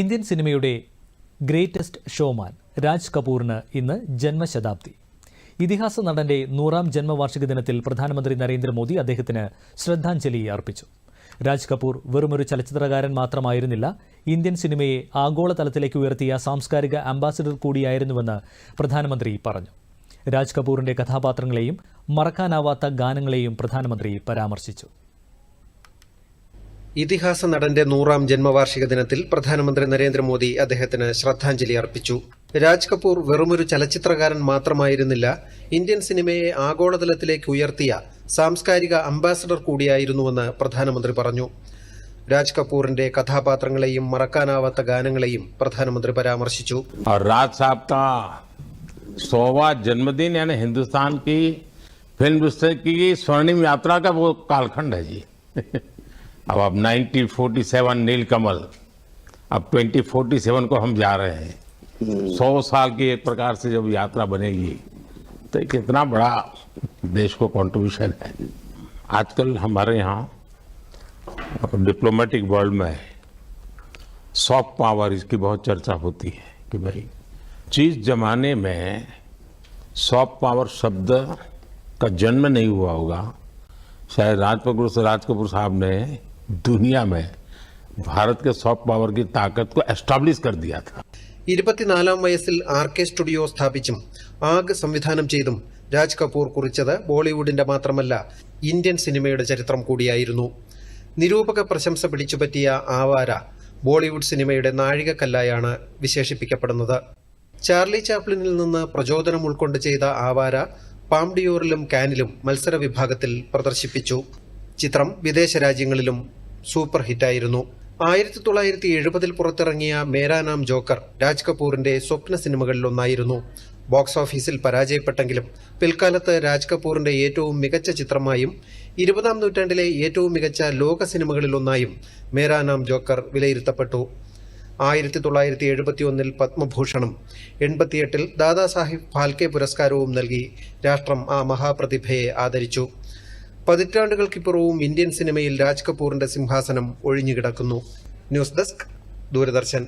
Indian സിനിമയുടെ greatest showman Raj കപൂറിന് ഇന്ന് ജന്മശതാബ്ദി. ഇതിഹാസ നടന്റെ 100ാം ജന്മവാർഷിക ദിനത്തിൽ പ്രധാനമന്ത്രി നരേന്ദ്രമോദി അദ്ദേഹത്തിന് ശ്രദ്ധാഞ്ജലി അർപ്പിച്ചു. രാജ് കപൂർ വെറുമൊരു ചലച്ചിത്രകാരൻ മാത്രമായിരുന്നില്ല, ഇന്ത്യൻ സിനിമയെ ആഗോളതലത്തിലേക്ക് ഉയർത്തിയ സാംസ്കാരിക അംബാസിഡർ കൂടിയായിരുന്നുവെന്ന് പ്രധാനമന്ത്രി പറഞ്ഞു. രാജ് കപൂറിന്റെ കഥാപാത്രങ്ങളെയും മറക്കാനാവാത്ത ഗാനങ്ങളെയും പ്രധാനമന്ത്രി പരാമർശിച്ചു. ഇതിഹാസ നടന്റെ 100ാം ജന്മവാർഷിക ദിനത്തിൽ പ്രധാനമന്ത്രി നരേന്ദ്രമോദി അദ്ദേഹത്തിന് ശ്രദ്ധാഞ്ജലി അർപ്പിച്ചു. രാജ് കപൂർ വെറുമൊരു ചലച്ചിത്രകാരൻ മാത്രമായിരുന്നില്ല, ഇന്ത്യൻ സിനിമയെ ആഗോളതലത്തിലേക്ക് ഉയർത്തിയ സാംസ്കാരിക അംബാസഡർ കൂടിയായിരുന്നുവെന്ന് പ്രധാനമന്ത്രി പറഞ്ഞു. രാജ് കപൂറിന്റെ കഥാപാത്രങ്ങളെയും മറക്കാനാവാത്ത ഗാനങ്ങളെയും പ്രധാനമന്ത്രി പരാമർശിച്ചു. രാജ് സാബ് का 100वां जन्मदिन यानी हिंदुस्तान की फिल्म इंडस्ट्री की स्वर्णिम यात्रा का वो कालखंड है जी. अब 1947 नीलकमल, अब 2047 को हम जा रहे हैं. 100 साल की एक प्रकार से जब यात्रा बनेगी तो कितना बड़ा देश को कंट्रीब्यूशन है. आजकल हमारे यहाँ डिप्लोमेटिक वर्ल्ड में सॉफ्ट पावर इसकी बहुत चर्चा होती है कि भाई जिस जमाने में सॉफ्ट पावर शब्द का जन्म नहीं हुआ होगा, शायद राज कपूर साहब ने दुनिया में भारत के सॉफ्ट पावर की ताकत को एस्टाब्लिश कर दिया था. 24ാം വയസ്സിൽ RK സ്റ്റുഡിയോ സ്ഥാപിച്ചും ആഗ് സംവിധാനം ചെയ്തും രാജ് കപൂർ കുറിച്ചത് ബോളിവുഡിന്റെ മാത്രമല്ല ഇന്ത്യൻ സിനിമയുടെ ചരിത്രം കൂടിയായിരുന്നു. നിരൂപക പ്രശംസ പിടിച്ചുപറ്റിയ ആവാര ബോളിവുഡ് സിനിമയുടെ നാഴികക്കല്ലായാണ് വിശേഷിപ്പിക്കപ്പെടുന്നത്. ചാർലി ചാപ്ലിനിൽ നിന്ന് പ്രചോദനം ഉൾക്കൊണ്ട് ചെയ്ത ആവാര പാംഡിയോറിലും കാനിലും മത്സര വിഭാഗത്തിൽ പ്രദർശിപ്പിച്ചു. ചിത്രം വിദേശ രാജ്യങ്ങളിലും സൂപ്പർ ഹിറ്റായിരുന്നു. 1970-ൽ പുറത്തിറങ്ങിയ മേരാ നാം ജോക്കർ രാജ് കപൂറിന്റെ സ്വപ്ന സിനിമകളിലൊന്നായിരുന്നു. ബോക്സ് ഓഫീസിൽ പരാജയപ്പെട്ടെങ്കിലും പിൽക്കാലത്ത് രാജ് കപൂറിന്റെ ഏറ്റവും മികച്ച ചിത്രമായും 20ാം നൂറ്റാണ്ടിലെ ഏറ്റവും മികച്ച ലോക സിനിമകളിലൊന്നായും മേരാ നാം ജോക്കർ വിലയിരുത്തപ്പെട്ടു. 1971-ൽ പത്മഭൂഷണും 88-ൽ ദാദാസാഹിബ് ഫാൽക്കെ പുരസ്കാരവും നൽകി രാഷ്ട്രം ആ മഹാപ്രതിഭയെ ആദരിച്ചു. പതിറ്റാണ്ടുകൾക്കിപ്പുറവും ഇന്ത്യൻ സിനിമയിൽ രാജ് കപൂറിന്റെ സിംഹാസനം ഒഴിഞ്ഞുകിടക്കുന്നു. News desk, Doordarshan.